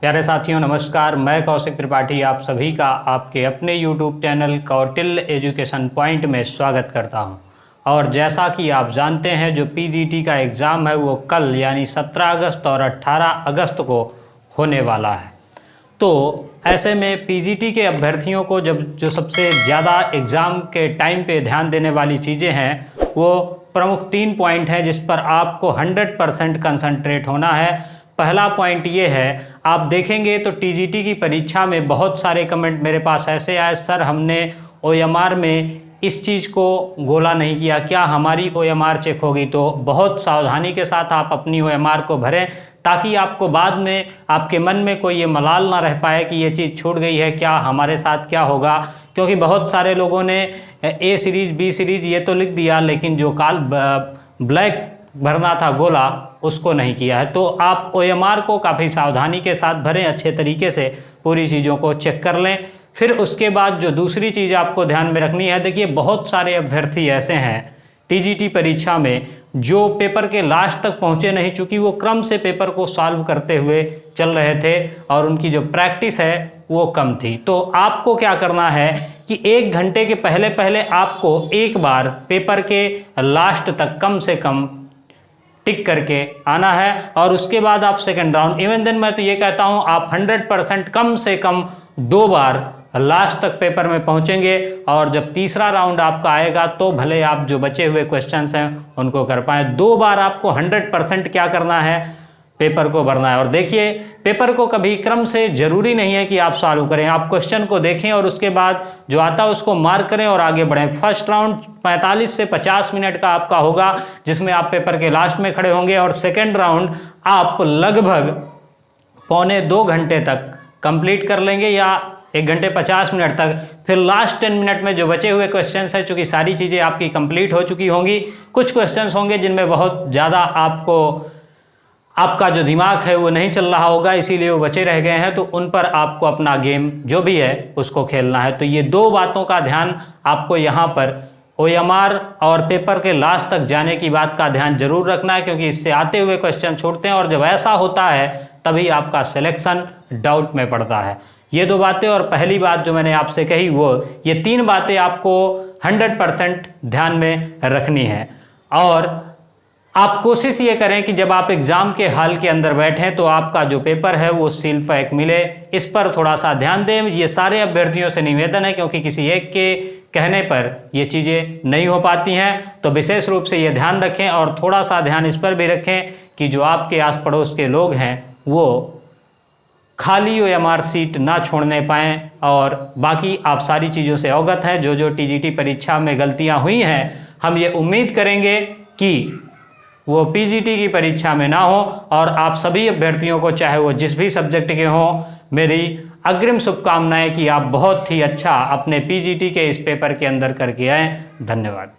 प्यारे साथियों नमस्कार, मैं कौशिक त्रिपाठी आप सभी का आपके अपने YouTube channel Kautilya education point में स्वागत करता हूं। और जैसा कि आप जानते हैं जो पीजीटी का एग्ज़ाम है वो कल यानी 17 अगस्त और 18 अगस्त को होने वाला है। तो ऐसे में पीजीटी के अभ्यर्थियों को जो सबसे ज़्यादा एग्ज़ाम के टाइम पे ध्यान देने वाली चीज़ें हैं वो प्रमुख 3 पॉइंट हैं जिस पर आपको 100% कंसंट्रेट होना है। पहला पॉइंट ये है, आप देखेंगे तो टीजीटी की परीक्षा में बहुत सारे कमेंट मेरे पास ऐसे आए, सर हमने ओएमआर में इस चीज़ को गोला नहीं किया, क्या हमारी ओएमआर चेक होगी? तो बहुत सावधानी के साथ आप अपनी ओएमआर को भरें ताकि आपको बाद में आपके मन में कोई ये मलाल ना रह पाए कि ये चीज़ छूट गई है, क्या हमारे साथ क्या होगा। क्योंकि बहुत सारे लोगों ने ए सीरीज़ बी सीरीज़ ये तो लिख दिया लेकिन जो ब्लैक भरना था गोला उसको नहीं किया है। तो आप ओएमआर को काफ़ी सावधानी के साथ भरें, अच्छे तरीके से पूरी चीज़ों को चेक कर लें। फिर उसके बाद जो दूसरी चीज़ आपको ध्यान में रखनी है, देखिए बहुत सारे अभ्यर्थी ऐसे हैं टीजीटी परीक्षा में जो पेपर के लास्ट तक पहुँचे नहीं, चूँकि वो क्रम से पेपर को सॉल्व करते हुए चल रहे थे और उनकी जो प्रैक्टिस है वो कम थी। तो आपको क्या करना है कि 1 घंटे के पहले पहले आपको एक बार पेपर के लास्ट तक कम से कम टिक करके आना है और उसके बाद आप सेकंड राउंड, इवन देन मैं तो ये कहता हूँ आप 100% कम से कम 2 बार लास्ट तक पेपर में पहुँचेंगे और जब तीसरा राउंड आपका आएगा तो भले आप जो बचे हुए क्वेश्चंस हैं उनको कर पाएँ। 2 बार आपको 100% क्या करना है, पेपर को भरना है। और देखिए पेपर को कभी क्रम से ज़रूरी नहीं है कि आप सॉल्व करें, आप क्वेश्चन को देखें और उसके बाद जो आता है उसको मार्क करें और आगे बढ़ें। फर्स्ट राउंड 45 से 50 मिनट का आपका होगा जिसमें आप पेपर के लास्ट में खड़े होंगे और सेकेंड राउंड आप लगभग पौने 2 घंटे तक कंप्लीट कर लेंगे या 1 घंटे 50 मिनट तक। फिर लास्ट 10 मिनट में जो बचे हुए क्वेश्चंस हैं, चूँकि सारी चीज़ें आपकी कंप्लीट हो चुकी होंगी, कुछ क्वेश्चंस होंगे जिनमें बहुत ज़्यादा आपका जो दिमाग है वो नहीं चल रहा होगा, इसीलिए वो बचे रह गए हैं, तो उन पर आपको अपना गेम जो भी है उसको खेलना है। तो ये 2 बातों का ध्यान आपको यहाँ पर ओएमआर और पेपर के लास्ट तक जाने की बात का ध्यान जरूर रखना है, क्योंकि इससे आते हुए क्वेश्चन छूटते हैं और जब ऐसा होता है तभी आपका सिलेक्शन डाउट में पड़ता है। ये 2 बातें और पहली बात जो मैंने आपसे कही वो ये 3 बातें आपको 100% ध्यान में रखनी है। और आप कोशिश ये करें कि जब आप एग्ज़ाम के हॉल के अंदर बैठें तो आपका जो पेपर है वो सील पैक मिले, इस पर थोड़ा सा ध्यान दें। ये सारे अभ्यर्थियों से निवेदन है क्योंकि किसी एक के कहने पर ये चीज़ें नहीं हो पाती हैं, तो विशेष रूप से ये ध्यान रखें और थोड़ा सा ध्यान इस पर भी रखें कि जो आपके आस पड़ोस के लोग हैं वो खाली ओएमआर सीट ना छोड़ने पाएँ। और बाकी आप सारी चीज़ों से अवगत हैं, जो टीजीटी परीक्षा में गलतियाँ हुई हैं हम ये उम्मीद करेंगे कि वो पीजीटी की परीक्षा में ना हो। और आप सभी अभ्यर्थियों को, चाहे वो जिस भी सब्जेक्ट के हों, मेरी अग्रिम शुभकामनाएं कि आप बहुत ही अच्छा अपने पीजीटी के इस पेपर के अंदर करके आएँ। धन्यवाद।